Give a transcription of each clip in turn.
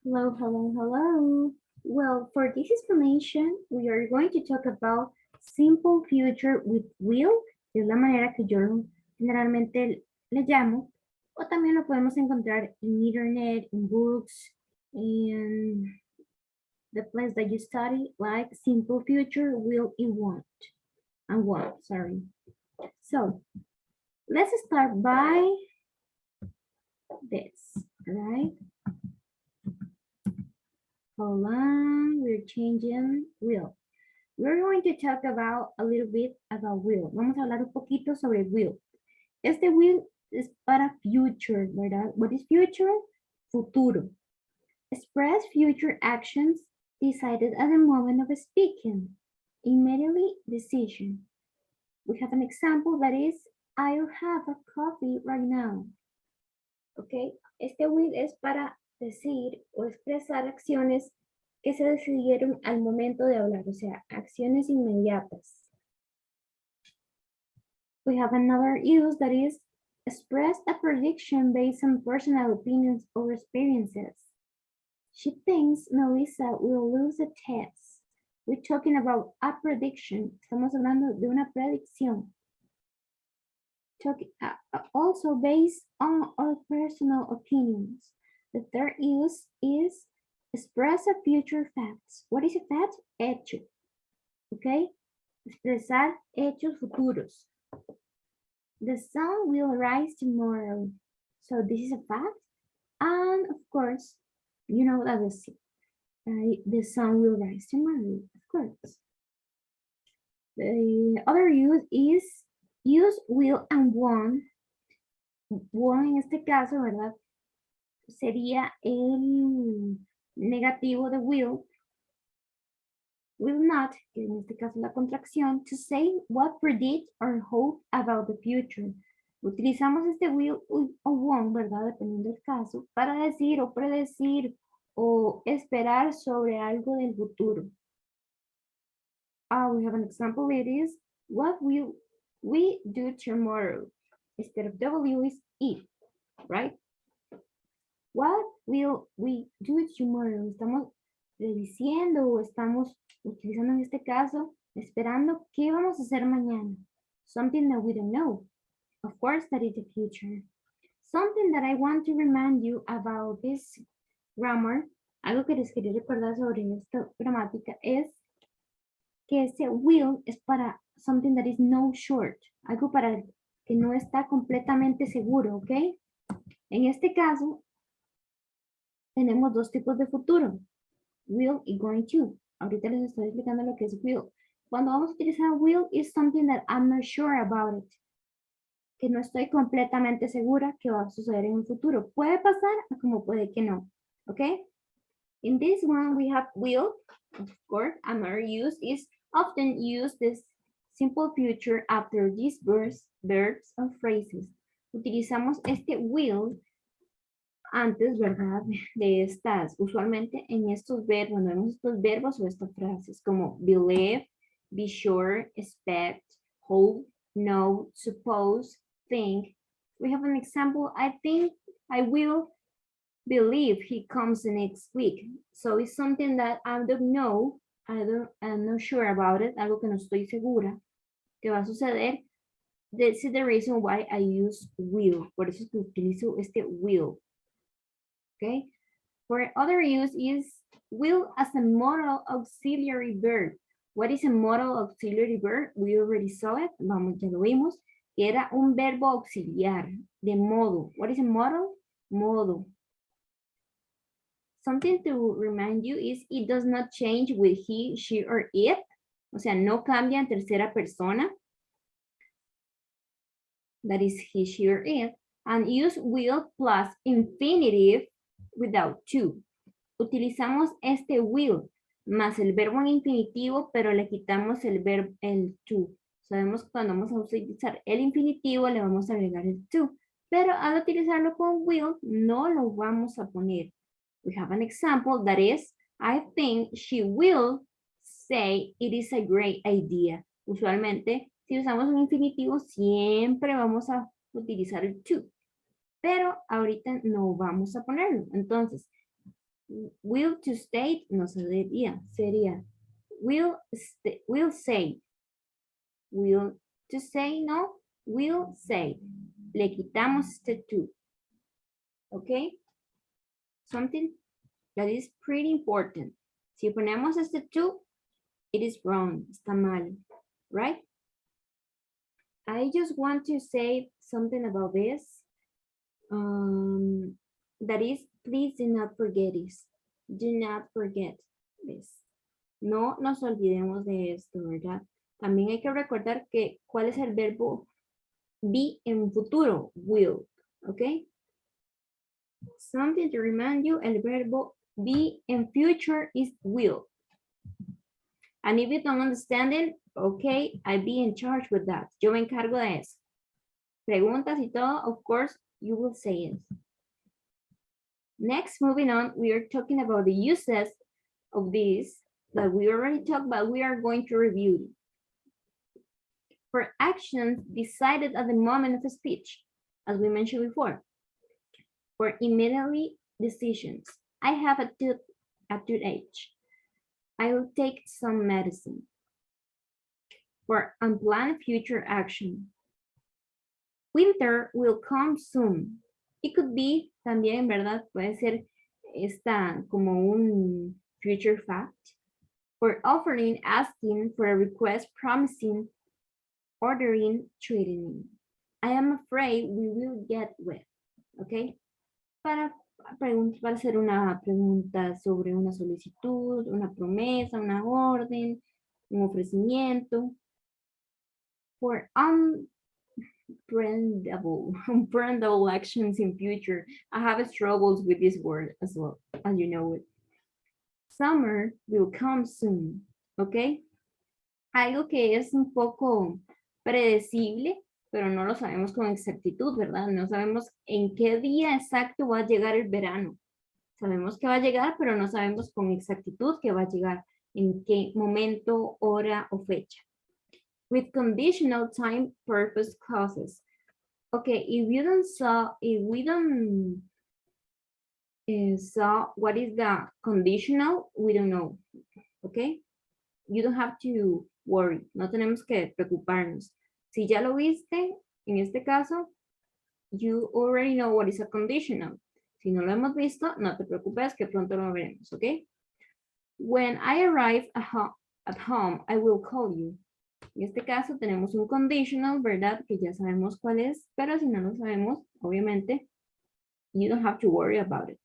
Hello, hello, hello. Well, for this explanation, we are going to talk about simple future with will, que es la manera que yo generalmente le llamo, o también lo podemos encontrar en internet, in books, in the place that you study, like simple future, will, and want, sorry. So, let's start by this, right? Hold on, we're changing will. We're going to talk about a little bit about will. Vamos a hablar un poquito sobre will. Este will es para future, ¿verdad? What is future? Futuro. Express future actions decided at the moment of speaking. Immediately decision. We have an example that is, I'll have a coffee right now. Okay, este will es para decir o expresar acciones que se decidieron al momento de hablar, o sea, acciones inmediatas. We have another use that is express a prediction based on personal opinions or experiences. She thinks Melissa will lose the test. We're talking about a prediction. Estamos hablando de una predicción. Also based on our personal opinions. The third use is express a future facts. What is a fact? Hecho. Okay? Expresar hechos futuros. The sun will rise tomorrow. So this is a fact. And of course, you know that the sun will rise tomorrow, of course. The other use is use will and want. Want en este caso, ¿verdad? Sería el negativo de will. Will not, que en este caso la contracción, to say what predict or hope about the future. Utilizamos este will o want, ¿verdad? Dependiendo del caso, para decir o predecir o esperar sobre algo del futuro. We have an example. It is, what will we do tomorrow? Instead of W is it, right? What will we do tomorrow? Estamos prediciendo o estamos utilizando en este caso, esperando qué vamos a hacer mañana. Something that we don't know. Of course, that is the future. Something that I want to remind you about this grammar, algo que les quería recordar sobre esta gramática es que ese will es para something that is no short, algo para que no está completamente seguro, ¿ok? En este caso, tenemos dos tipos de futuro, will y going to. Ahorita les estoy explicando lo que es will. Cuando vamos a utilizar will is something that I'm not sure about it, que no estoy completamente segura que va a suceder en un futuro. Puede pasar como puede que no, ¿ok? In this one we have will, of course, another use is often use this simple future after these verbs or phrases. Utilizamos este will antes, ¿verdad? De estas, usualmente en estos verbos, cuando vemos estos verbos o estas frases como believe, be sure, expect, hope, know, suppose, think. We have an example. I think I will believe he comes next week. So it's something that I don't know. I'm not sure about it. Algo que no estoy segura que va a suceder. This is the reason why I use will. Por eso es que utilizo este will. Okay. For other use is will as a modal auxiliary verb. What is a modal auxiliary verb? We already saw it. Vamos, ya lo vimos. Era un verbo auxiliar de modo. What is a modal? Modo. Something to remind you is it does not change with he, she, or it. O sea, no cambia en tercera persona. That is he, she, or it. And use will plus infinitive without to. Utilizamos este will más el verbo en infinitivo, pero le quitamos el verbo, el to. Sabemos que cuando vamos a utilizar el infinitivo le vamos a agregar el to. Pero al utilizarlo con will, no lo vamos a poner. We have an example that is, I think she will say it is a great idea. Usualmente, si usamos un infinitivo, siempre vamos a utilizar el to. Pero ahorita no vamos a ponerlo. Entonces, Will to state no sería, sería will say. Will to say no, will say. Le quitamos este to. Okay? Something that is pretty important. Si ponemos este to, it is wrong, está mal, right? I just want to say something about this. That is, please do not forget this. Do not forget this. No nos olvidemos de esto, ¿verdad? También hay que recordar que cuál es el verbo be en futuro, will, ¿ok? Something to remind you, el verbo be in future is will. And if you don't understand it, okay, I'll be in charge with that. Yo me encargo de eso. Preguntas y todo, of course, you will say it. Next, moving on, we are talking about the uses of this that we already talked about. We are going to review. For actions decided at the moment of speech, as we mentioned before. For immediately decisions. I have a toothache. I will take some medicine. For unplanned future action. Winter will come soon. It could be también, ¿verdad? Puede ser esta como un future fact. For offering, asking, for a request, promising, ordering, treating. I am afraid we will get wet. ¿Ok? Para hacer una pregunta sobre una solicitud, una promesa, una orden, un ofrecimiento. For unbrandable actions in future. I have struggles with this word as well, as you know it. Summer will come soon, ¿ok? Algo que es un poco predecible, pero no lo sabemos con exactitud, ¿verdad? No sabemos en qué día exacto va a llegar el verano. Sabemos que va a llegar, pero no sabemos con exactitud que va a llegar, en qué momento, hora o fecha. With conditional time purpose clauses. Okay, if we don't saw what is the conditional, we don't know. Okay, you don't have to worry. No tenemos que preocuparnos. Si ya lo viste, en este caso, you already know what is a conditional. Si no lo hemos visto, no te preocupes que pronto lo veremos. Okay. When I arrive at home, I will call you. En este caso tenemos un conditional, ¿verdad? Que ya sabemos cuál es, pero si no lo sabemos, obviamente, you don't have to worry about it.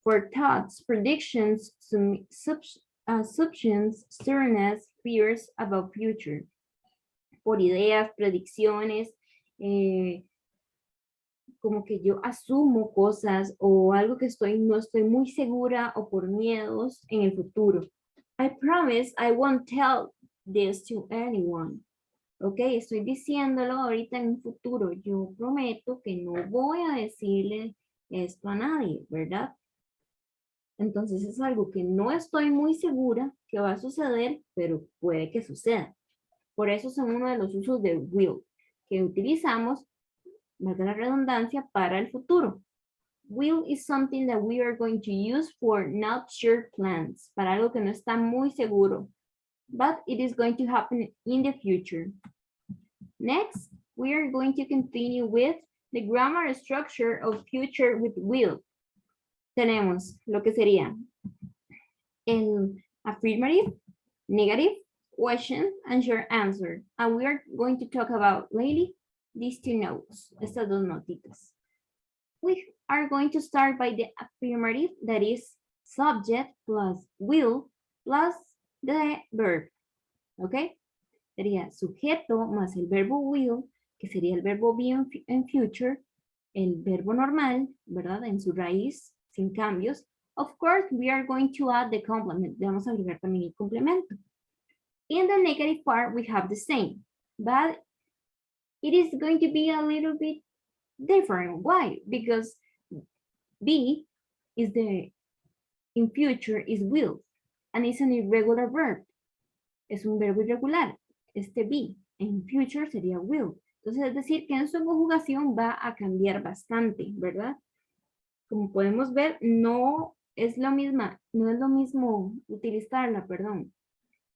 For thoughts, predictions, assumptions, sternness, fears about future. Por ideas, predicciones, como que yo asumo cosas o algo que no estoy muy segura o por miedos en el futuro. I promise I won't tell this to anyone. Ok, estoy diciéndolo ahorita en un futuro. Yo prometo que no voy a decirle esto a nadie, ¿verdad? Entonces es algo que no estoy muy segura que va a suceder, pero puede que suceda. Por eso son uno de los usos de will, que utilizamos, valga la redundancia, para el futuro. Will is something that we are going to use for not sure plans, para algo que no está muy seguro, but it is going to happen in the future. Next, we are going to continue with the grammar structure of future with will. Tenemos lo que sería el affirmative, negative, question, and your answer. And we are going to talk about lately these two notes, estas dos notitas. We are going to start by the affirmative, that is subject plus will plus the verb. ¿Ok? Sería sujeto más el verbo will, que sería el verbo be en future, el verbo normal, ¿verdad? En su raíz, sin cambios. Of course, we are going to add the complement. Vamos a agregar también el complemento. In the negative part, we have the same, but it is going to be a little bit different. Why? Because be is in future is will, and it's an irregular verb. Es un verbo irregular. Este be en future sería will. Entonces, es decir, que en su conjugación va a cambiar bastante, ¿verdad? Como podemos ver, no es lo misma, no es lo mismo utilizarla, perdón,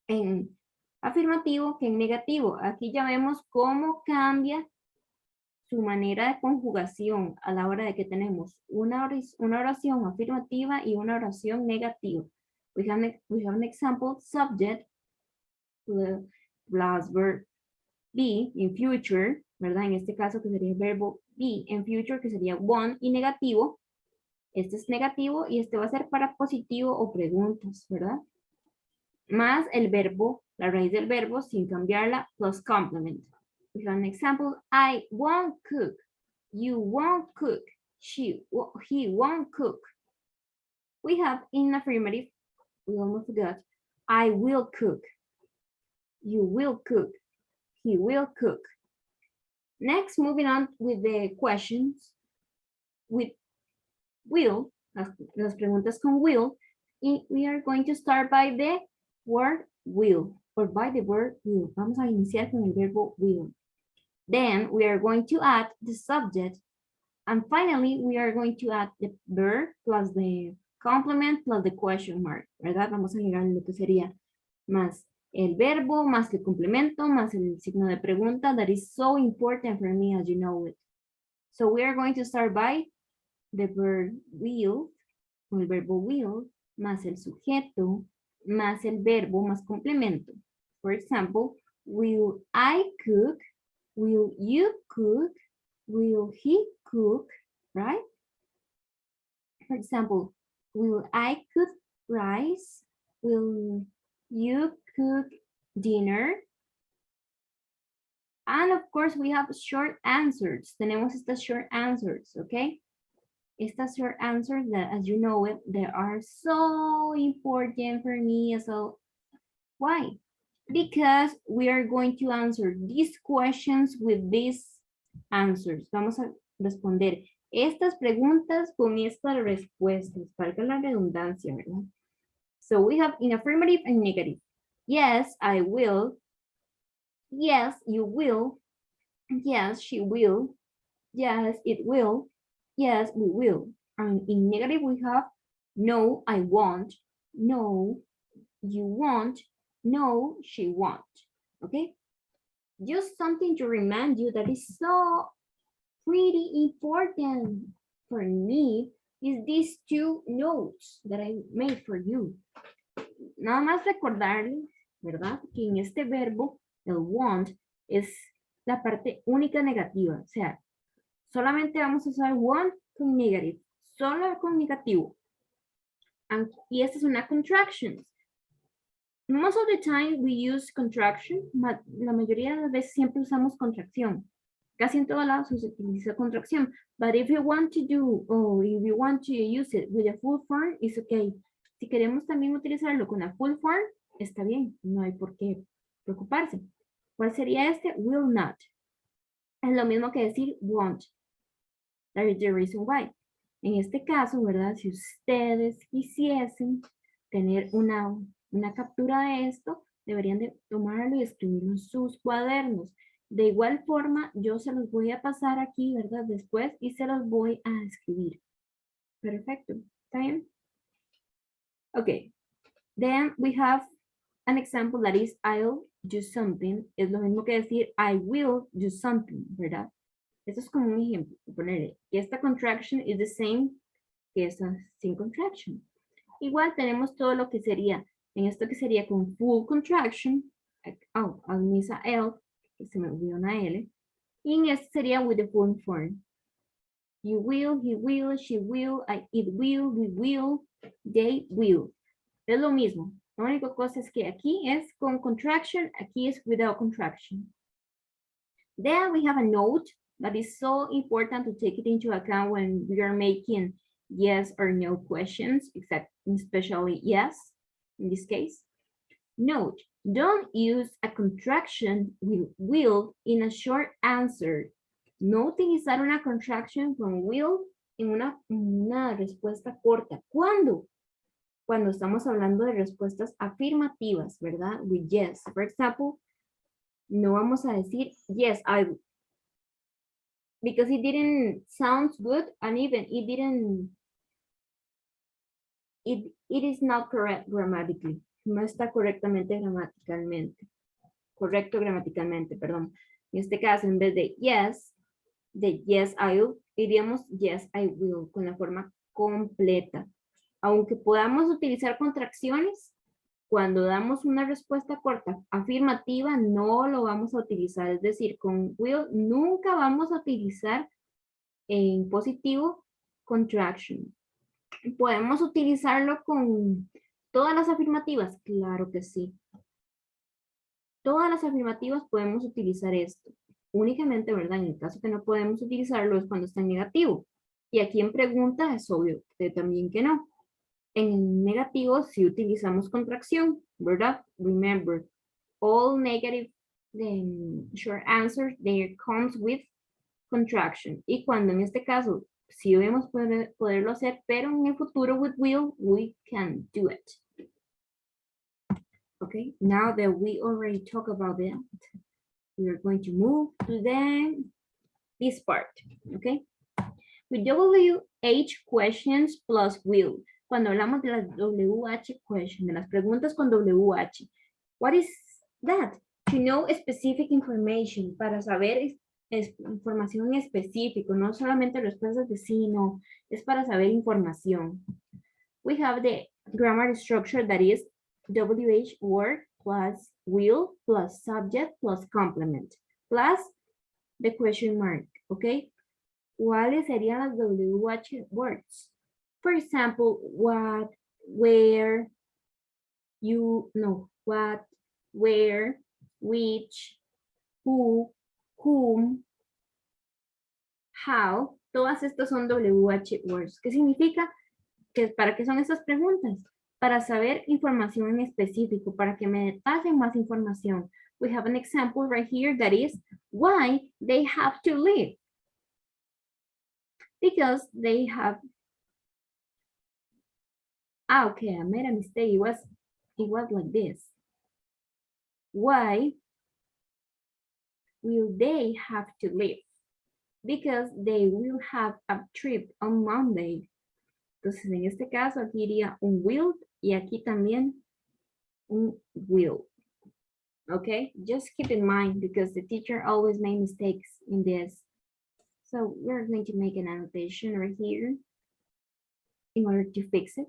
en afirmativo que en negativo. Aquí ya vemos cómo cambia su manera de conjugación a la hora de que tenemos una oración afirmativa y una oración negativa. We have an example, subject plus verb be in future, ¿verdad? En este caso que sería el verbo be en future, que sería want, y negativo. Este es negativo y este va a ser para positivo o preguntas, ¿verdad? Más el verbo, la raíz del verbo sin cambiarla, plus complement. We have an example, I won't cook, you won't cook, he won't cook. We have in affirmative, we almost forgot, I will cook, you will cook, he will cook. Next, moving on with the questions, with will, las preguntas con will, we are going to start by the word will, or by the word will. Vamos a iniciar con el verbo will. Then we are going to add the subject, and finally we are going to add the verb plus the complement plus the question mark, ¿verdad? Vamos a llegar a lo que sería más el verbo, más el complemento, más el signo de pregunta. That is so important for me, as you know it. So we are going to start by the verb will, o el verbo will, más el sujeto, más el verbo, más complemento. For example, will I cook? Will you cook? Will he cook? Right? For example, will I cook rice? Will you cook dinner? And of course, we have short answers. Tenemos estas short answers, okay? Estas short answers that, as you know it, they are so important for me. So, why? Because we are going to answer these questions with these answers. Vamos a responder estas preguntas con estas respuestas, para la redundancia, ¿verdad? So we have in affirmative and negative. Yes, I will. Yes, you will. Yes, she will. Yes, it will. Yes, we will. And in negative, we have no, I won't. No, you won't. No, she won't. Okay? Just something to remind you that is so pretty important for me is these two notes that I made for you. Nada más recordarles, ¿verdad? Que en este verbo, el want, es la parte única negativa. O sea, solamente vamos a usar want con negative, solo con negativo. Y esta es una contraction. Most of the time we use contraction. La mayoría de las veces siempre usamos contracción. Casi en todos lados se utiliza contracción. But if you want to do, or if you want to use it with a full form, it's okay. Si queremos también utilizarlo con la full form, está bien. No hay por qué preocuparse. ¿Cuál sería este? Will not. Es lo mismo que decir won't. That is the reason why. En este caso, ¿verdad? Si ustedes quisiesen tener una captura de esto, deberían de tomarlo y escribirlo en sus cuadernos. De igual forma, yo se los voy a pasar aquí, ¿verdad? Después y se los voy a escribir. Perfecto. ¿Está bien? Okay. Then we have an example that is I'll do something. Es lo mismo que decir I will do something, ¿verdad? Esto es como un ejemplo. Ponerle que esta contraction is the same que esta sin contraction. Igual tenemos todo lo que sería, en esto que sería con full contraction, al misa L, que se me olvidó una L, y en este sería with the full form. You will, he will, she will, it will, we will, they will. Es lo mismo. La única cosa es que aquí es con contraction, aquí es without contraction. Then we have a note that is so important to take it into account when we are making yes or no questions, except especially yes, in this case. Note, don't use a contraction with will in a short answer. No utilizar una contraction con will en una respuesta corta. ¿Cuándo? Cuando estamos hablando de respuestas afirmativas, ¿verdad? With yes. For example, no vamos a decir, yes, I will. Because it didn't sound good and even it didn't it is not correct grammatically. No está correctamente gramaticalmente. Correcto gramaticalmente, perdón. En este caso, en vez de yes, I'll, diríamos yes, I will, con la forma completa. Aunque podamos utilizar contracciones, cuando damos una respuesta corta afirmativa, no lo vamos a utilizar. Es decir, con will nunca vamos a utilizar en positivo contraction. ¿Podemos utilizarlo con todas las afirmativas? Claro que sí. Todas las afirmativas podemos utilizar esto. Únicamente, ¿verdad? En el caso que no podemos utilizarlo es cuando está en negativo. Y aquí en pregunta es obvio también que no. En negativo sí utilizamos contracción, ¿verdad? Remember, all negative short answers, there comes with contraction. Y cuando en este caso sí debemos poderlo hacer, pero en el futuro with will, we can do it. Okay, now that we already talked about that, we are going to move to this part, okay? With WH questions plus will. Cuando hablamos de las WH questions, de las preguntas con WH, what is that? To know specific information, para saber información específica, no solamente respuestas de sí, no, es para saber información. We have the grammar structure that is WH word plus will plus subject plus complement plus the question mark, okay? ¿Cuáles serían las WH words? For example, what, where, what, where, which, who, whom, how. Todas estas son WH words. ¿Qué significa? ¿Para qué son estas preguntas? Para saber información en específico, para que me pasen más información. We have an example right here that is why they have to leave. Because they have, okay, I made a mistake. It was like this. Why will they have to leave? Because they will have a trip on Monday. Entonces, en este caso, aquí iría un will y aquí también un will. Okay, just keep in mind because the teacher always made mistakes in this. So we're going to make an annotation right here in order to fix it.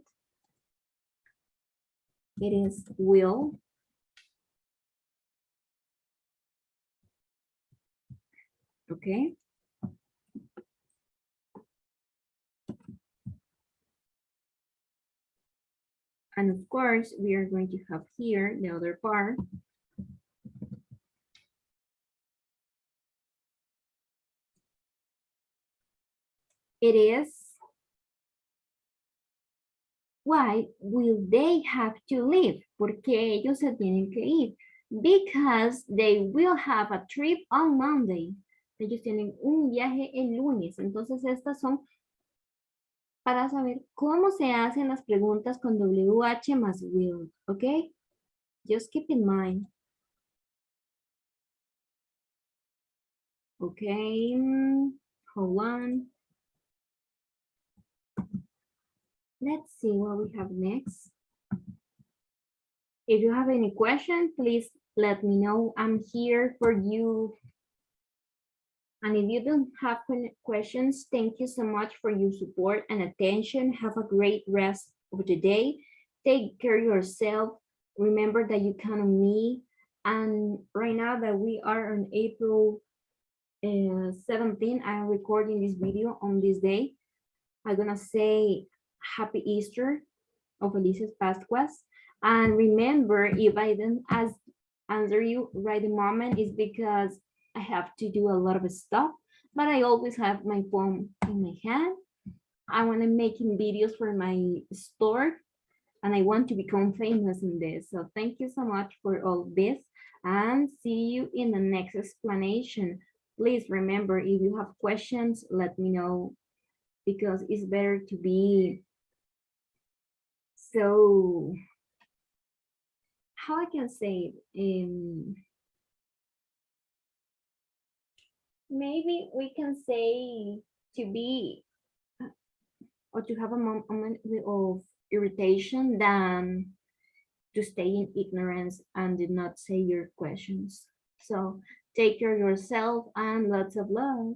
It is will. Okay. And of course, we are going to have here the other part. It is, why will they have to leave? Porque ellos se tienen que ir. Because they will have a trip on Monday. Ellos tienen un viaje el lunes. Entonces estas son para saber cómo se hacen las preguntas con WH más will, ¿ok? Just keep in mind. Okay, hold on. Let's see what we have next. If you have any question, please let me know. I'm here for you. And if you don't have questions, thank you so much for your support and attention. Have a great rest of the day. Take care of yourself. Remember that you count on me. And right now that we are on April 17, I'm recording this video on this day. I'm gonna say Happy Easter or Felices Pascuas. And remember, if I didn't answer you right the moment, is because I have to do a lot of stuff, but I always have my phone in my hand. I want to making videos for my store and I want to become famous in this. So thank you so much for all this and see you in the next explanation. Please remember, if you have questions, let me know because it's better to be so, how I can say it, maybe we can say to be or to have a moment of irritation than to stay in ignorance and did not say your questions. So take care of yourself and lots of love.